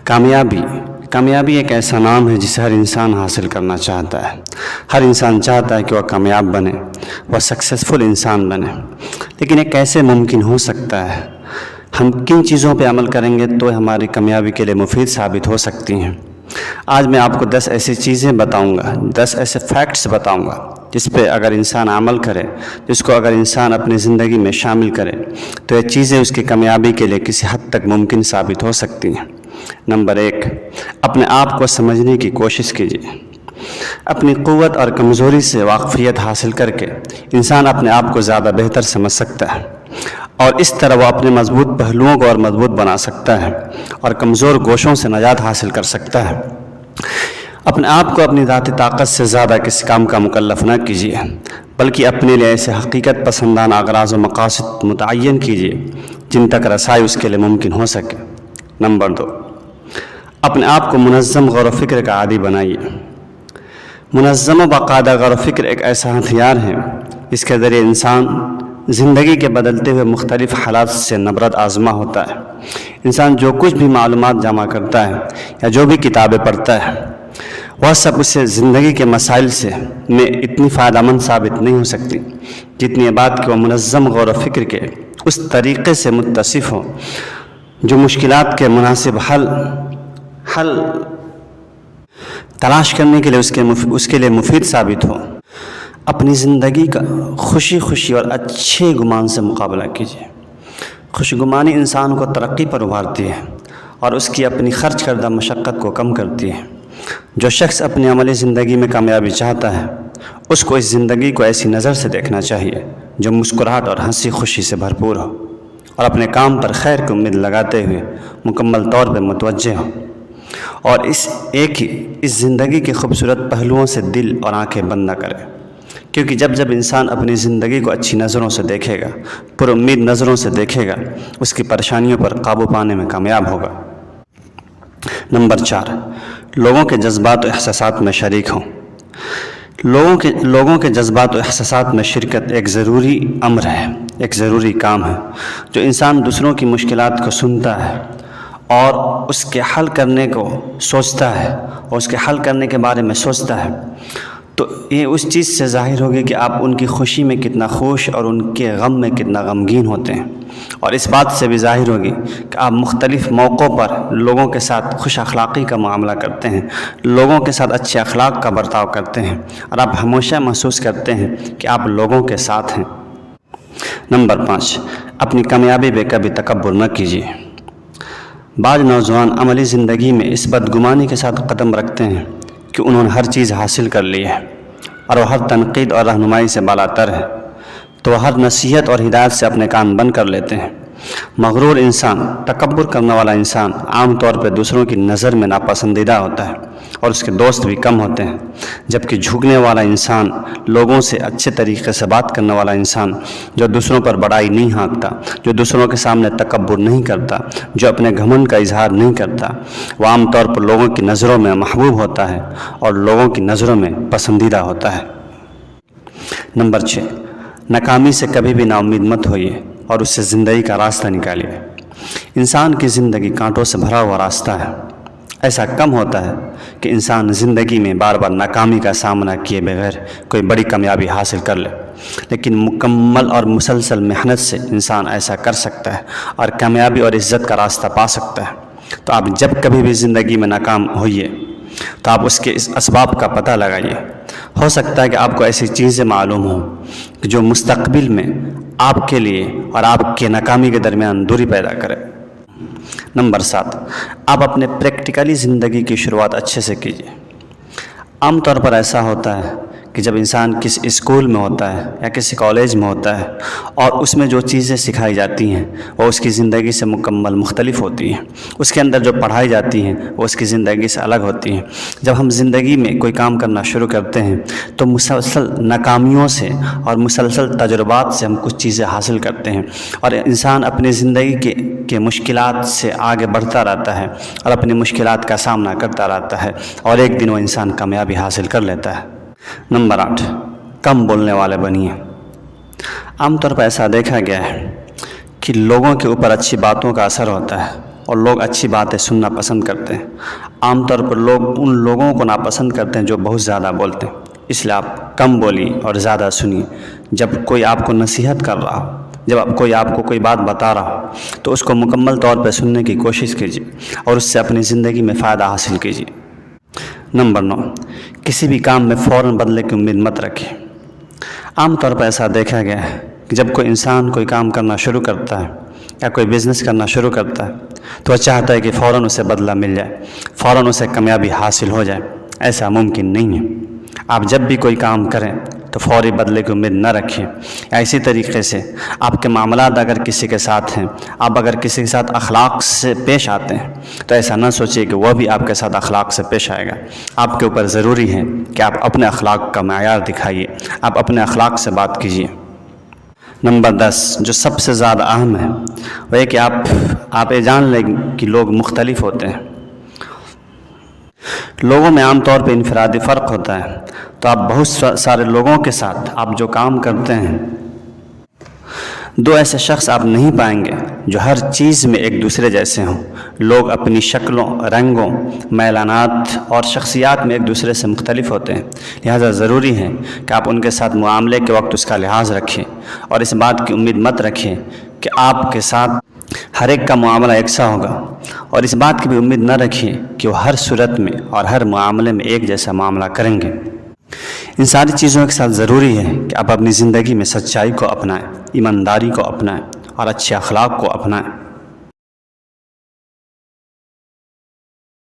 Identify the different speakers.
Speaker 1: कामयाबी एक ऐसा नाम है जिसे हर इंसान हासिल करना चाहता है। हर इंसान चाहता है कि वह कामयाब बने, वह सक्सेसफुल इंसान बने। लेकिन ये कैसे मुमकिन हो सकता है? हम किन चीज़ों पे अमल करेंगे तो हमारी कामयाबी के लिए मुफीद साबित हो सकती हैं। आज मैं आपको 10 ऐसी चीज़ें बताऊंगा, 10 ऐसे फैक्ट्स बताऊंगा जिस पे अगर इंसान अमल करे, जिसको अगर इंसान अपनी ज़िंदगी में शामिल करे तो ये चीज़ें उसकी कामयाबी के लिए किसी हद तक मुमकिन साबित हो सकती हैं। नंबर 1, अपने आप को समझने की कोशिश कीजिए। अपनी क़ुव्वत और कमज़ोरी से वाक़फ़ियत हासिल करके इंसान अपने आप को ज़्यादा बेहतर समझ सकता है और इस तरह वह अपने मज़बूत पहलुओं को और मज़बूत बना सकता है और कमज़ोर गोशों से निजात हासिल कर सकता है। अपने आप को अपनी ज़ाती ताकत से ज़्यादा किसी काम का मुकल्लफ़ न कीजिए, बल्कि अपने लिए ऐसे हकीकत पसंदाना अग़राज़ व मक़ासिद मुतअय्यन कीजिए जिन तक रसाई उसके लिए मुमकिन हो सके। नंबर 2, अपने आप को मुनज़्ज़म गौर व फ़िक्र का आदी बनाइए। मुनज़्ज़म व बाकायदा गौर व फ़िक्र एक ऐसा हथियार है जिसके ज़रिए इंसान ज़िंदगी के बदलते हुए मुख्तलिफ़ हालात से नबरत आज़मा होता है। इंसान जो कुछ भी मालूमात जमा करता है या जो भी किताबें पढ़ता है वह सब उससे ज़िंदगी के मसाइल में इतनी फ़ायदेमंद साबित नहीं हो सकती जितनी ये बात कि वह मुनज़्ज़म गौर व फ़िक्र के उस तरीक़े से मुत्तसिफ़ हो जो मुश्किलात के मुनासिब हल तलाश करने के लिए उसके लिए मुफीद साबित हो। अपनी ज़िंदगी का खुशी और अच्छे गुमान से मुकाबला कीजिए। खुशगुमानी इंसान को तरक्की पर उभारती है और उसकी अपनी खर्च करदा मशक्क़त को कम करती है। जो शख्स अपनी अमली ज़िंदगी में कामयाबी चाहता है उसको इस ज़िंदगी को ऐसी नज़र से देखना चाहिए जो मुस्कुराहट और हंसी खुशी से भरपूर हो और अपने काम पर खैर की उम्मीद लगाते हुए मुकम्मल तौर पर मुतवज्जे हो और इस ज़िंदगी के खूबसूरत पहलुओं से दिल और आंखें बंद न करे, क्योंकि जब इंसान अपनी ज़िंदगी को अच्छी नज़रों से देखेगा, पुरुम्मीद नज़रों से देखेगा, उसकी परेशानियों पर काबू पाने में कामयाब होगा। नंबर 4, लोगों के जज्बात और एहसासात में शरीक हों। लोगों के जज्बात और एहसासात में शिरकत एक ज़रूरी अम्र है, एक ज़रूरी काम है। जो इंसान दूसरों की मुश्किलात को सुनता है और उसके हल करने को सोचता है और उसके हल करने के बारे में सोचता है तो ये उस चीज़ से ज़ाहिर होगी कि आप उनकी खुशी में कितना खुश और उनके गम में कितना गमगीन होते हैं, और इस बात से भी ज़ाहिर होगी कि आप मुख्तलिफ़ मौक़ों पर लोगों के साथ खुश अखलाक़ी का मामला करते हैं, लोगों के साथ अच्छे अखलाक का बर्ताव करते हैं और आप हमेशा महसूस करते हैं कि आप लोगों के साथ हैं। नंबर 5, अपनी कामयाबी पे कभी तकब्बुर न कीजिए। बाज़ नौजवान अमली ज़िंदगी में इस बदगुमानी के साथ कदम रखते हैं कि उन्होंने हर चीज़ हासिल कर ली है और वह हर तनकीद और रहनुमाई से बालातर है, तो वह हर नसीहत और हिदायत से अपने कान बंद कर लेते हैं। मगरूर इंसान, तकब्बुर करने वाला इंसान आम तौर पर दूसरों की नज़र में नापसंदीदा होता है और उसके दोस्त भी कम होते हैं, जबकि झुकने वाला इंसान, लोगों से अच्छे तरीक़े से बात करने वाला इंसान, जो दूसरों पर बड़ाई नहीं हाँकता, जो दूसरों के सामने तकब्बुर नहीं करता, जो अपने घमंड का इजहार नहीं करता, वह आम तौर पर लोगों की नज़रों में महबूब होता है और लोगों की नज़रों में पसंदीदा होता है। नंबर 6, नाकामी से कभी भी नाउम्मीद मत होइए और उससे ज़िंदगी का रास्ता निकालिए। इंसान की ज़िंदगी कांटों से भरा हुआ रास्ता है। ऐसा कम होता है कि इंसान ज़िंदगी में बार बार नाकामी का सामना किए बगैर कोई बड़ी कामयाबी हासिल कर ले, लेकिन मुकम्मल और मुसलसल मेहनत से इंसान ऐसा कर सकता है और कामयाबी और इज़्ज़त का रास्ता पा सकता है। तो आप जब कभी भी ज़िंदगी में नाकाम होइए तो आप उसके इस असबाब का पता लगाइए। हो सकता है कि आपको ऐसी चीज़ें मालूम हो कि जो मुस्तक़बिल में आपके लिए और आपके नाकामी के दरमियान दूरी पैदा करे। नंबर 7, आप अपने प्रैक्टिकली ज़िंदगी की शुरुआत अच्छे से कीजिए। आम तौर पर ऐसा होता है कि जब इंसान किसी स्कूल में होता है या किसी कॉलेज में होता है और उसमें जो चीज़ें सिखाई जाती हैं वो उसकी ज़िंदगी से मुकम्मल मुख्तलिफ़ होती हैं। उसके अंदर जो पढ़ाई जाती हैं वो उसकी ज़िंदगी से अलग होती हैं। जब हम ज़िंदगी में कोई काम करना शुरू करते हैं तो मुसलसल नाकामियों से और मुसलसल तजुर्बात से हम कुछ चीज़ें हासिल करते हैं और इंसान अपनी ज़िंदगी के मुश्किलात से आगे बढ़ता रहता है और अपनी मुश्किलात का सामना करता रहता है और एक दिन वो इंसान कामयाबी हासिल कर लेता है। नंबर 8, कम बोलने वाले बनिए। आमतौर पर ऐसा देखा गया है कि लोगों के ऊपर अच्छी बातों का असर होता है اور لوگ اچھی باتیں سننا پسند کرتے ہیں۔ عام طور پر لوگ ان لوگوں کو ناپسند کرتے ہیں جو بہت زیادہ بولتے ہیں، اس لیے آپ کم بولیے اور زیادہ سنیے۔ جب کوئی آپ کو نصیحت کر رہا ہو، جب کوئی آپ کو کوئی بات بتا رہا ہو تو اس کو مکمل طور پہ سننے کی کوشش کیجیے اور اس سے اپنی زندگی میں فائدہ حاصل کیجیے۔ نمبر 9، کسی بھی کام میں فوراً بدلے کی امید مت رکھیں۔ عام طور پر ایسا دیکھا گیا ہے کہ جب کوئی انسان کوئی کام کرنا شروع کرتا ہے یا کوئی بزنس کرنا شروع کرتا ہے تو وہ چاہتا ہے کہ فوراً اسے بدلہ مل جائے، فوراً اسے کامیابی حاصل ہو جائے۔ ایسا ممکن نہیں ہے۔ آپ جب بھی کوئی کام کریں تو فوری بدلے کی امید نہ رکھیں۔ اسی طریقے سے آپ کے معاملات اگر کسی کے ساتھ ہیں، آپ اگر کسی کے ساتھ اخلاق سے پیش آتے ہیں تو ایسا نہ سوچیے کہ وہ بھی آپ کے ساتھ اخلاق سے پیش آئے گا۔ آپ کے اوپر ضروری ہے کہ آپ اپنے اخلاق کا معیار دکھائیے، آپ اپنے اخلاق سے بات کیجیے۔ نمبر 10، جو سب سے زیادہ اہم ہے وہ یہ کہ آپ یہ جان لیں کہ لوگ مختلف ہوتے ہیں۔ لوگوں میں عام طور پہ انفرادی فرق ہوتا ہے، تو آپ بہت سارے لوگوں کے ساتھ آپ جو کام کرتے ہیں، دو ایسے شخص آپ نہیں پائیں گے جو ہر چیز میں ایک دوسرے جیسے ہوں۔ لوگ اپنی شکلوں، رنگوں، میلانات اور شخصیات میں ایک دوسرے سے مختلف ہوتے ہیں، لہٰذا ضروری ہے کہ آپ ان کے ساتھ معاملے کے وقت اس کا لحاظ رکھیں اور اس بات کی امید مت رکھیں کہ آپ کے ساتھ ہر ایک کا معاملہ یکساں ہوگا، اور اس بات کی بھی امید نہ رکھیں کہ وہ ہر صورت میں اور ہر معاملے میں ایک جیسا معاملہ کریں گے۔ ان ساری چیزوں کے ساتھ ضروری ہے کہ آپ اپنی زندگی میں سچائی کو اپنائیں، ایمانداری کو اپنائیں اور اچھے اخلاق کو اپنائیں۔